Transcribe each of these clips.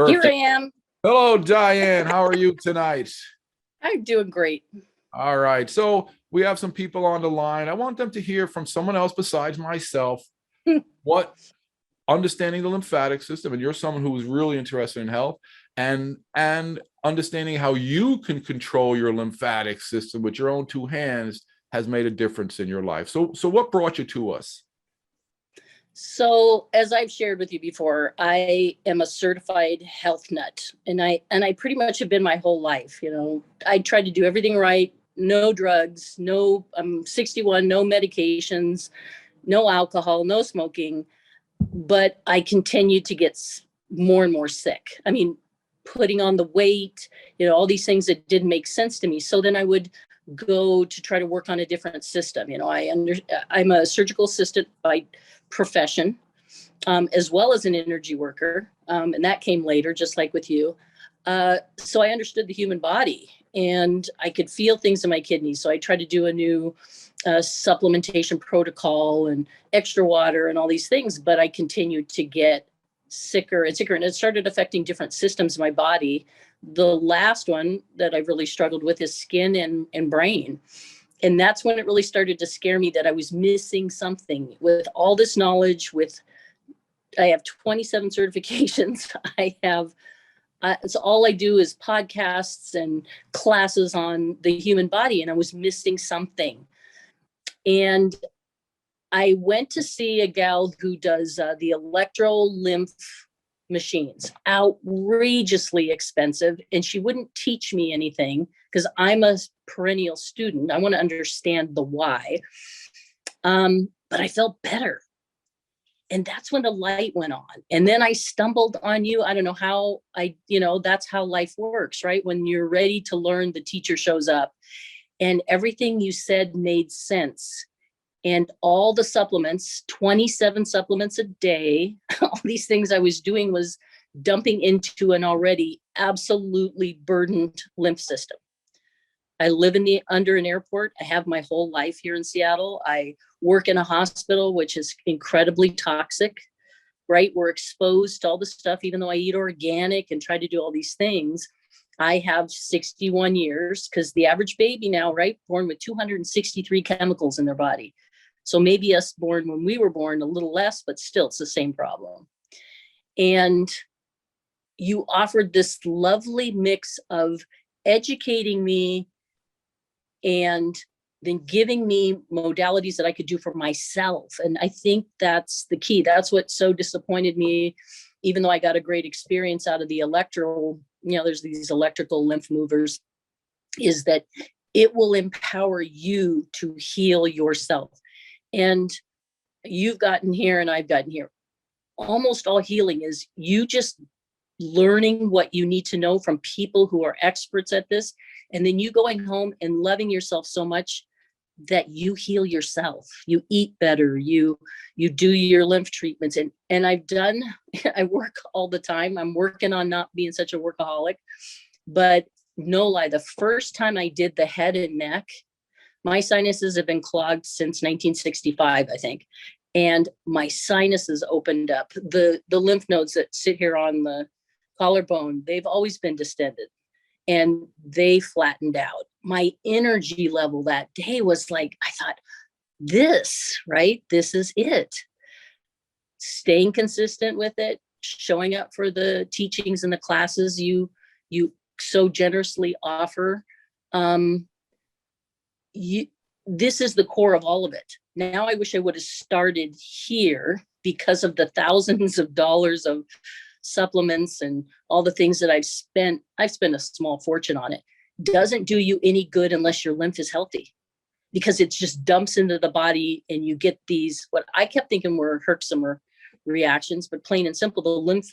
Here I Perfect. am. Hello, Diane. How are you tonight? I'm doing great. All right. So we have some people on the line. I want them to hear from someone else besides myself what understanding the lymphatic system, and you're someone who is really interested in health, and understanding how you can control your lymphatic system with your own two hands has made a difference in your life. So what brought you to us? So, as I've shared with you before, I am a certified health nut, and I pretty much have been my whole life. I tried to do everything right. No drugs, no. I'm 61, no medications, no alcohol, no smoking. But I continued to get more and more sick. I mean, putting on the weight, all these things that didn't make sense to me. So then I would go to try to work on a different system. I'm a surgical assistant by profession, as well as an energy worker. And that came later, just like with you. So I understood the human body and I could feel things in my kidneys. So I tried to do a new supplementation protocol and extra water and all these things, but I continued to get sicker and sicker, and it started affecting different systems of my body. The last one that I really struggled with is skin and brain. And that's when it really started to scare me that I was missing something. With all this knowledge, I have 27 certifications. So all I do is podcasts and classes on the human body, and I was missing something. And I went to see a gal who does the lymph machines, outrageously expensive. And she wouldn't teach me anything because I'm a perennial student. I want to understand the why. But I felt better. And that's when the light went on. And then I stumbled on you. I don't know how that's how life works, right? When you're ready to learn, the teacher shows up and everything you said made sense. And all the supplements, 27 supplements a day, all these things I was doing was dumping into an already absolutely burdened lymph system. I live under an airport. I have my whole life here in Seattle. I work in a hospital, which is incredibly toxic, right? We're exposed to all the stuff, even though I eat organic and try to do all these things. I have 61 years because the average baby now, right, born with 263 chemicals in their body. So maybe us born when we were born a little less, but still it's the same problem. And you offered this lovely mix of educating me and then giving me modalities that I could do for myself. And I think that's the key. That's what so disappointed me, even though I got a great experience out of the there's these electrical lymph movers, is that it will empower you to heal yourself. And you've gotten here and I've gotten here. Almost all healing is you just learning what you need to know from people who are experts at this. And then you going home and loving yourself so much that you heal yourself. You eat better. You do your lymph treatments. And I work all the time. I'm working on not being such a workaholic. But no lie, the first time I did the head and neck, my sinuses have been clogged since 1965, I think. And my sinuses opened up. The lymph nodes that sit here on the collarbone, they've always been distended. And they flattened out. My energy level that day was like, I thought, this is it. Staying consistent with it, showing up for the teachings and the classes you so generously offer. This is the core of all of it. Now I wish I would have started here because of the thousands of dollars of supplements and all the things that I've spent a small fortune on it. Doesn't do you any good unless your lymph is healthy, because it just dumps into the body and you get these, what I kept thinking were Herxheimer reactions, but plain and simple, the lymph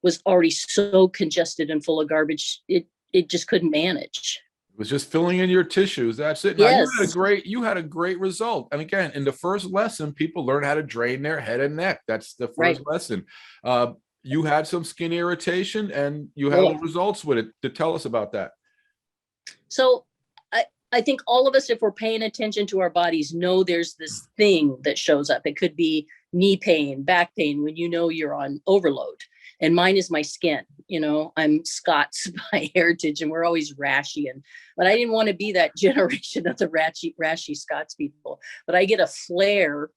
was already so congested and full of garbage, it just couldn't manage. It was just filling in your tissues. That's it. Now, yes. You had a great result. And again, in the first lesson, people learn how to drain their head and neck. That's the first lesson. You had some skin irritation and you had results with it. To tell us about that. So I think all of us, if we're paying attention to our bodies, know there's this thing that shows up. It could be knee pain, back pain, when you know you're on overload. And mine is my skin. I'm Scots by heritage, and we're always rashy. But I didn't want to be that generation of the rashy Scots people. But I get a flare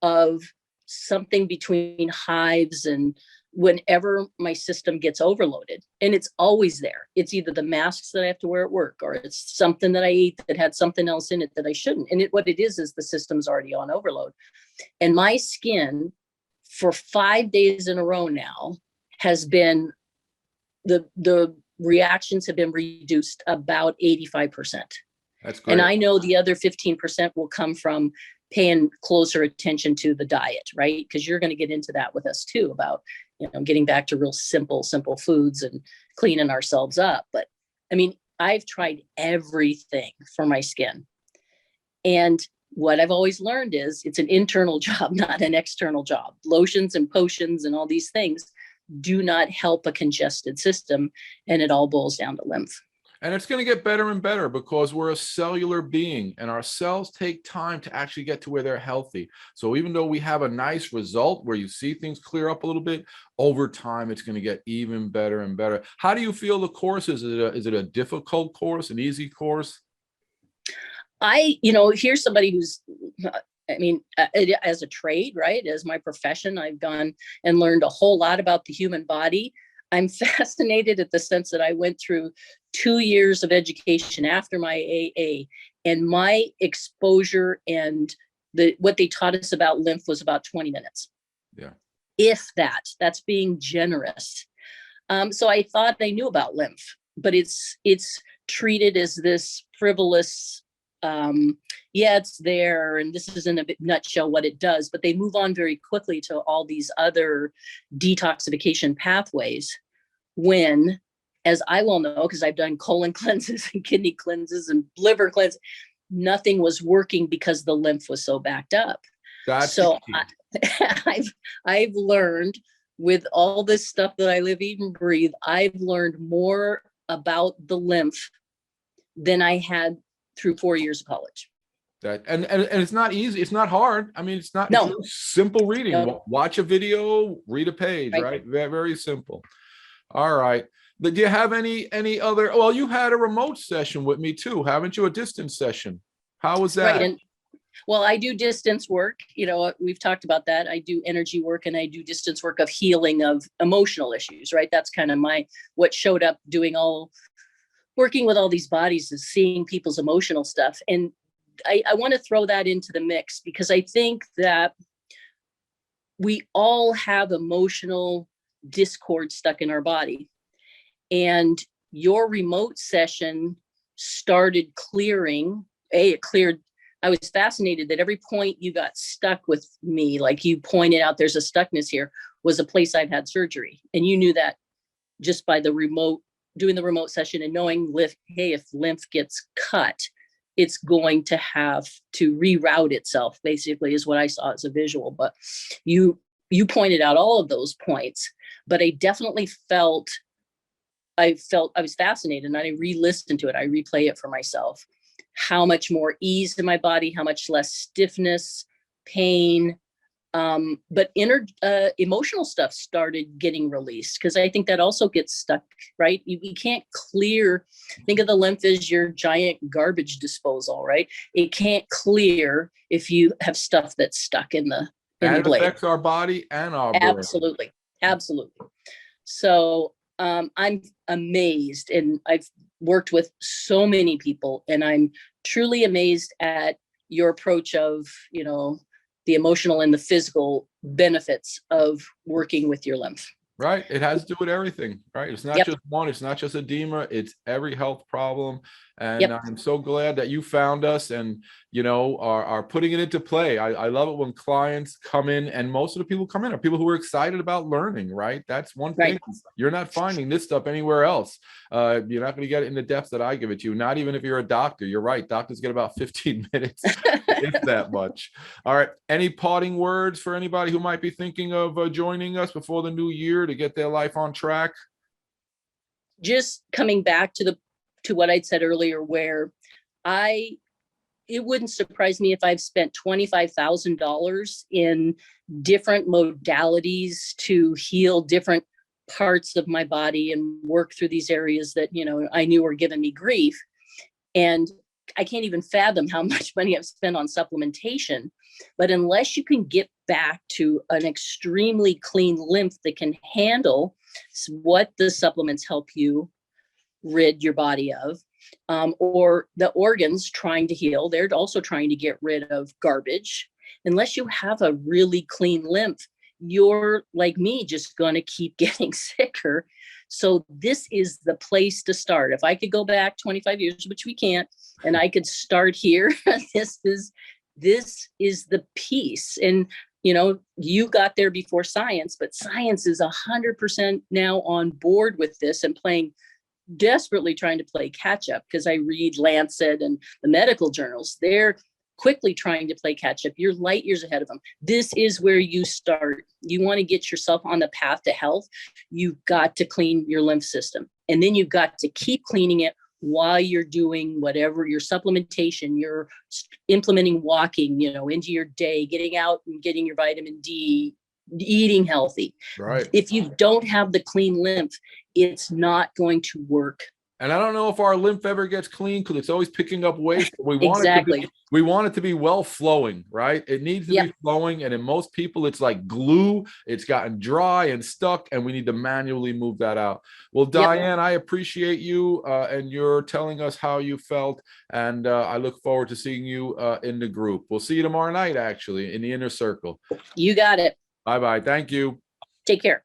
of something between hives and whenever my system gets overloaded, and it's always there. It's either the masks that I have to wear at work, or it's something that I ate that had something else in it that I shouldn't. And what it is the system's already on overload. And my skin for 5 days in a row now has been, the reactions have been reduced about 85%. That's great. And I know the other 15% will come from paying closer attention to the diet, right? Because you're going to get into that with us too, about, getting back to real simple foods and cleaning ourselves up. But I mean, I've tried everything for my skin. And what I've always learned is it's an internal job, not an external job. Lotions and potions and all these things do not help a congested system. And it all boils down to lymph. And it's going to get better and better because we're a cellular being and our cells take time to actually get to where they're healthy. So even though we have a nice result where you see things clear up a little bit, over time, it's going to get even better and better. How do you feel the course? Is it a difficult course, an easy course? Here's somebody who's, as a trade, right? As my profession, I've gone and learned a whole lot about the human body. I'm fascinated at the sense that I went through 2 years of education after my AA, and my exposure and what they taught us about lymph was about 20 minutes. Yeah. If that's being generous. So I thought I knew about lymph, but it's treated as this frivolous, it's there, and this is in a nutshell what it does, but they move on very quickly to all these other detoxification pathways when, as I well know, because I've done colon cleanses and kidney cleanses and liver cleanses, nothing was working because the lymph was so backed up. So I've learned with all this stuff that I live, eat, and breathe, I've learned more about the lymph than I had through 4 years of college. And it's not easy. It's not hard. I mean, it's not simple reading. No. Watch a video, read a page, right? Very, very simple. All right. Do you have any other? Well, you had a remote session with me too, haven't you? A distance session. How was that? Right. Well, I do distance work. We've talked about that. I do energy work and I do distance work of healing of emotional issues, right? That's kind of what showed up working with all these bodies is seeing people's emotional stuff. And I want to throw that into the mix because I think that we all have emotional discord stuck in our body. And your remote session started clearing. It cleared. I was fascinated that every point you got stuck with me, like you pointed out, there's a stuckness here, was a place I've had surgery. And you knew that just by doing the remote session and knowing if lymph gets cut, it's going to have to reroute itself, basically, is what I saw as a visual. But you pointed out all of those points, but I definitely I was fascinated, and I re-listened to it. I replay it for myself. How much more ease in my body, how much less stiffness, pain, but emotional stuff started getting released, because I think that also gets stuck, right? You can't clear. Think of the lymph as your giant garbage disposal, right? It can't clear if you have stuff that's stuck in the And blade. it affects our body and our brain. Absolutely. So I'm amazed, and I've worked with so many people, and I'm truly amazed at your approach of, the emotional and the physical benefits of working with your lymph. Right. It has to do with everything, right? It's not just one, it's not just edema, it's every health problem. And I'm so glad that you found us and, are putting it into play. I love it when clients come in, and most of the people come in are people who are excited about learning, right? That's one thing. You're not finding this stuff anywhere else. You're not going to get it in the depth that I give it to you. Not even if you're a doctor. You're right. Doctors get about 15 minutes, if that much. All right. Any parting words for anybody who might be thinking of joining us before the new year to get their life on track? Just coming back to what I'd said earlier, where it wouldn't surprise me if I've spent $25,000 in different modalities to heal different parts of my body and work through these areas that, you know, I knew were giving me grief. And I can't even fathom how much money I've spent on supplementation. But unless you can get back to an extremely clean lymph that can handle what the supplements help you rid your body of, or the organs trying to heal, they're also trying to get rid of garbage. Unless you have a really clean lymph, you're like me, just going to keep getting sicker. So this is the place to start. If I could go back 25 years, which we can't, and I could start here, this is the piece. And, you know, you got there before science, but science is 100% now on board with this and desperately trying to play catch up, because I read Lancet and the medical journals. They're quickly trying to play catch up. You're light years ahead of them. This is where you start. You want to get yourself on the path to health. You've got to clean your lymph system. And then you've got to keep cleaning it while you're doing whatever your supplementation, you're implementing walking, you know, into your day, getting out and getting your vitamin D, eating healthy. Right. If you don't have the clean lymph, it's not going to work. And I don't know if our lymph ever gets clean because it's always picking up waste. We want Exactly. we want it to be well flowing, right? It needs to be flowing. And in most people, it's like glue. It's gotten dry and stuck, and we need to manually move that out. Well, Diane, I appreciate you and you're telling us how you felt. And I look forward to seeing you in the group. We'll see you tomorrow night, actually, in the inner circle. You got it. Bye-bye. Thank you. Take care.